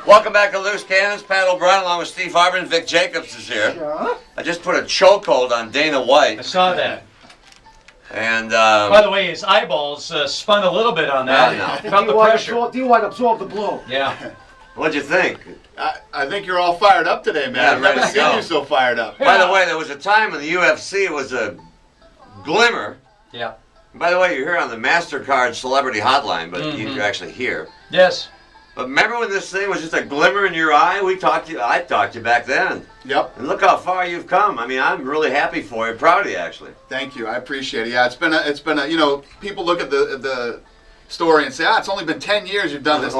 Welcome back to Loose Cannons. Pat O'Brien along with Steve Harvey and Vic Jacobs is here. Sure. I just put a chokehold on Dana White. I saw that. And by the way, his eyeballs spun a little bit on that. No. Felt the pressure. You want to absorb the blow. Yeah. What'd you think? I think you're all fired up today, man. Yeah, I've never ready to seen go. you so fired up. By the way, there was a time when the UFC was a glimmer. Yeah. By the way, you're here on the MasterCard Celebrity Hotline, but you're actually here. Yes. But remember when this thing was just a glimmer in your eye? I talked to you back then. Yep. And look how far you've come. I mean, I'm really happy for you, proud of you actually. Thank you. I appreciate it. Yeah, it's been a you know, people look at the story and say, it's only been 10 years you've done this.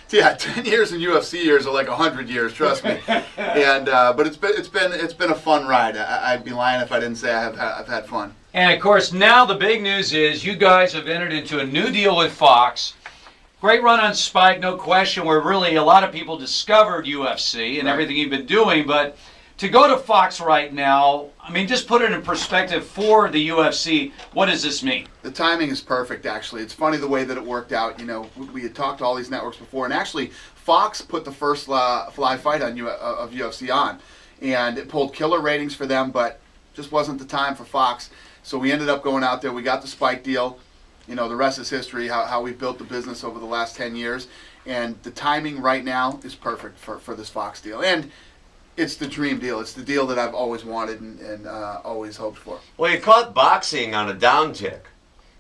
10 years in UFC years are like 100 years, trust me. And but it's been a fun ride. I'd be lying if I didn't say I've had fun. And of course, now the big news is you guys have entered into a new deal with Fox. Great run on Spike, no question, where really a lot of people discovered UFC and everything you've been doing. But to go to Fox right now, I mean, just put it in perspective for the UFC, what does this mean? The timing is perfect, actually. It's funny the way that it worked out. You know, we had talked to all these networks before, and actually, Fox put the first live fight of UFC on, and it pulled killer ratings for them, but just wasn't the time for Fox. So we ended up going out there. We got the Spike deal. You know, the rest is history, how we've built the business over the last 10 years. And the timing right now is perfect for this Fox deal. And it's the dream deal. It's the deal that I've always wanted and always hoped for. Well, you caught boxing on a downtick.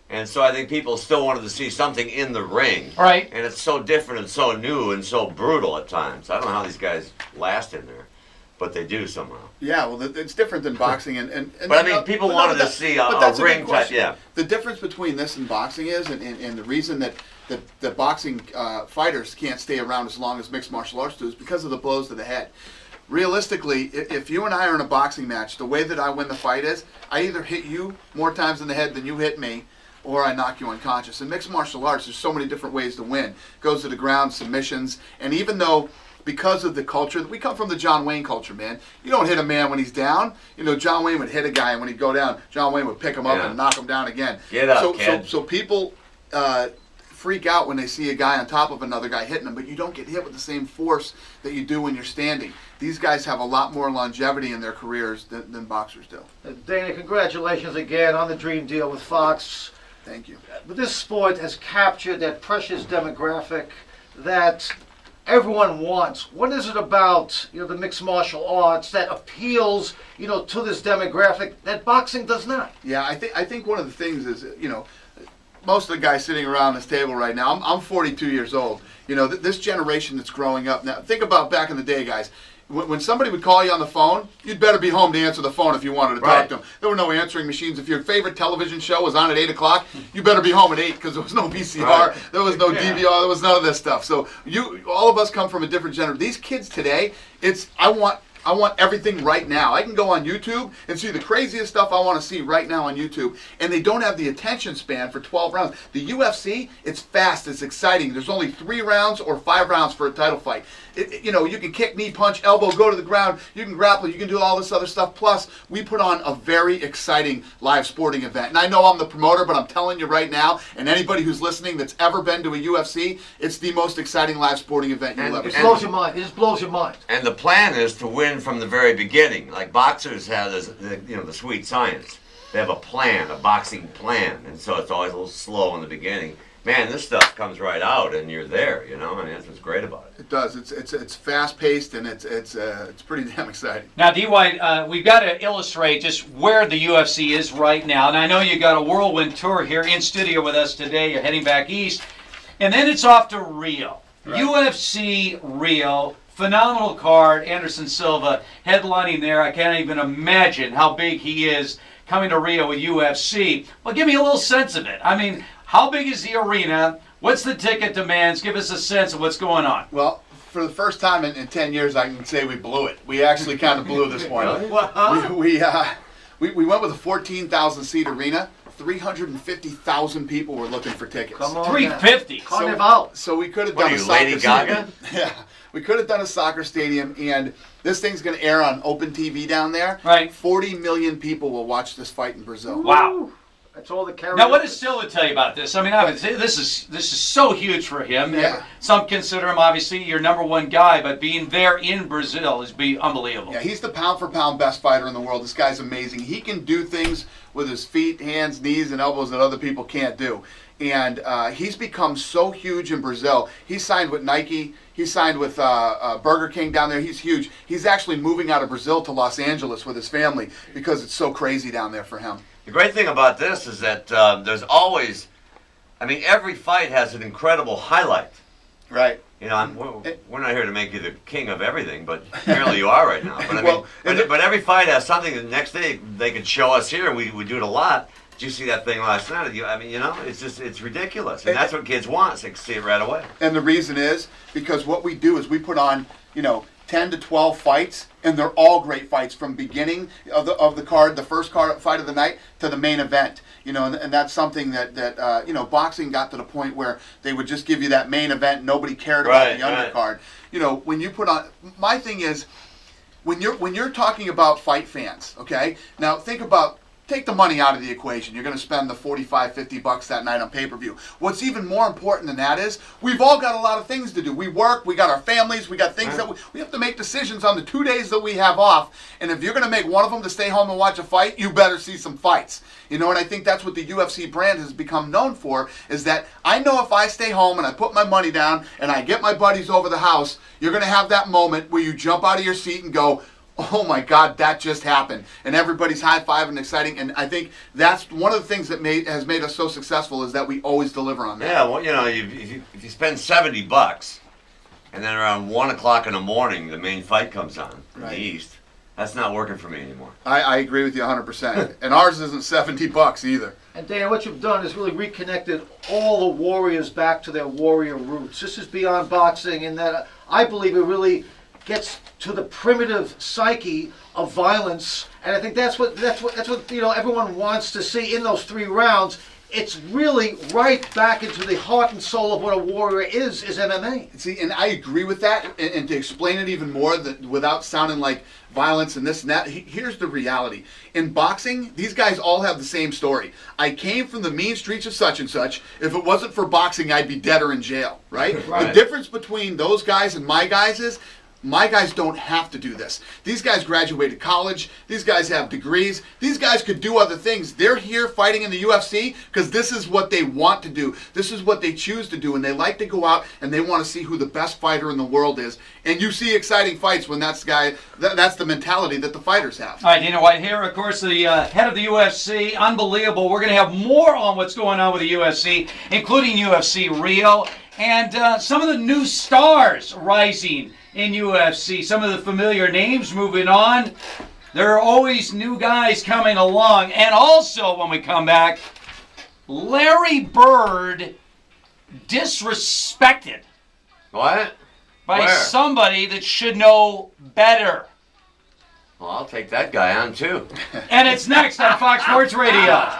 And so I think people still wanted to see something in the ring. Right. And it's so different and so new and so brutal at times. I don't know how these guys last in there, but they do somehow. Yeah, well, it's different than boxing. But I mean, people wanted to see a ring type, yeah. The difference between this and boxing is, and the reason that boxing fighters can't stay around as long as mixed martial arts do is because of the blows to the head. Realistically, if you and I are in a boxing match, the way that I win the fight is, I either hit you more times in the head than you hit me, or I knock you unconscious. In mixed martial arts, there's so many different ways to win. It goes to the ground, submissions, and even though, because of the culture, we come from the John Wayne culture, man. You don't hit a man when he's down. You know, John Wayne would hit a guy, and when he'd go down, John Wayne would pick him up and knock him down again. Get up, kid. So people freak out when they see a guy on top of another guy hitting him, but you don't get hit with the same force that you do when you're standing. These guys have a lot more longevity in their careers than boxers do. Dana, congratulations again on the dream deal with Fox. Thank you. But this sport has captured that precious demographic that everyone wants. What is it about, you know, the mixed martial arts that appeals, you know, to this demographic that boxing does not? Yeah, I think one of the things is, you know, most of the guys sitting around this table right now, I'm 42 years old. You know, this generation that's growing up now, think about back in the day, guys. When somebody would call you on the phone, you'd better be home to answer the phone if you wanted to talk to them. There were no answering machines. If your favorite television show was on at 8 o'clock, you better be home at 8 because there was no VCR, there was no DVR, there was none of this stuff. So all of us come from a different generation. These kids today, I want everything right now. I can go on YouTube and see the craziest stuff I want to see right now on YouTube, and they don't have the attention span for 12 rounds. The UFC, it's fast, it's exciting. There's only 3 rounds or 5 rounds for a title fight. You know, you can kick, knee, punch, elbow, go to the ground, you can grapple, you can do all this other stuff. Plus, we put on a very exciting live sporting event. And I know I'm the promoter, but I'm telling you right now, and anybody who's listening that's ever been to a UFC, it's the most exciting live sporting event you'll ever see. It blows your mind. It just blows your mind. And the plan is to win from the very beginning. Like boxers have this, the sweet science. They have a plan, a boxing plan, and so it's always a little slow in the beginning. Man, this stuff comes right out, and you're there. You know, I mean, that's what's great about it. It does. It's fast paced, and it's pretty damn exciting. Now, D. White, we've got to illustrate just where the UFC is right now, and I know you got a whirlwind tour here in studio with us today. You're heading back east, and then it's off to Rio. Right. UFC Rio. Phenomenal card. Anderson Silva headlining there. I can't even imagine how big he is coming to Rio with UFC. Well, give me a little sense of it. I mean, how big is the arena? What's the ticket demands? Give us a sense of what's going on. Well, for the first time in 10 years, I can say we blew it. We actually kind of blew this one. We went with a 14,000-seat arena. 350,000 people were looking for tickets. Come on, 350. Carnival. So we could have done a Lady soccer Gaga? stadium. Yeah, we could have done a soccer stadium, and this thing's going to air on open TV down there. Right. 40 million people will watch this fight in Brazil. Wow. That's all the carry. Now, what does Silva tell you about this? I mean, obviously, this is so huge for him. Yeah. Some consider him obviously your number one guy, but being there in Brazil is unbelievable. Yeah, he's the pound for pound best fighter in the world. This guy's amazing. He can do things with his feet, hands, knees, and elbows that other people can't do. And he's become so huge in Brazil. He signed with Nike. He signed with Burger King down there. He's huge. He's actually moving out of Brazil to Los Angeles with his family because it's so crazy down there for him. The great thing about this is that there's always, I mean, every fight has an incredible highlight. Right. You know, we're not here to make you the king of everything, but apparently you are right now. But I Well, mean, but every fight has something. The next day they could show us here. We do it a lot. Did you see that thing last night? I mean, you know, it's ridiculous, and that's what kids want. So they can see it right away. And the reason is because what we do is we put on, 10 to 12 fights, and they're all great fights from beginning of the card, the first fight of the night, to the main event. And that's something that boxing got to the point where they would just give you that main event. Nobody cared about the undercard. When you put on, my thing is, when you're talking about fight fans, okay? Now take the money out of the equation. You're going to spend the $45, $50 that night on pay-per-view. What's even more important than that is we've all got a lot of things to do. We work, we got our families, we got things that we have to make decisions on the 2 days that we have off. And if you're going to make one of them to stay home and watch a fight, you better see some fights. And I think that's what the UFC brand has become known for, is that I know if I stay home and I put my money down and I get my buddies over the house, you're going to have that moment where you jump out of your seat and go, oh my God, that just happened. And everybody's high-fiving and exciting. And I think that's one of the things that has made us so successful, is that we always deliver on that. Yeah, well, if you spend $70 and then around 1 o'clock in the morning the main fight comes on in the East, that's not working for me anymore. I agree with you 100%. And ours isn't $70 either. And Dana, what you've done is really reconnected all the warriors back to their warrior roots. This is beyond boxing, in that I believe it really gets to the primitive psyche of violence, and I think that's what everyone wants to see in those 3 rounds. It's really right back into the heart and soul of what a warrior is MMA. See, and I agree with that. And to explain it even more, that without sounding like violence and this and that, here's the reality. In boxing, these guys all have the same story. I came from the mean streets of such and such. If it wasn't for boxing, I'd be dead or in jail, right? The difference between those guys and my guys is, my guys don't have to do this. These guys graduated college. These guys have degrees. These guys could do other things. They're here fighting in the UFC because this is what they want to do. This is what they choose to do. And they like to go out and they want to see who the best fighter in the world is. And you see exciting fights when that's the mentality that the fighters have. All right, Dana White here, of course, the head of the UFC. Unbelievable. We're going to have more on what's going on with the UFC, including UFC Rio, and some of the new stars rising in UFC. Some of the familiar names moving on. There are always new guys coming along. And also, when we come back, Larry Bird disrespected What? by Where? somebody that should know better. Well, I'll take that guy on too. And it's next on Fox Sports Radio.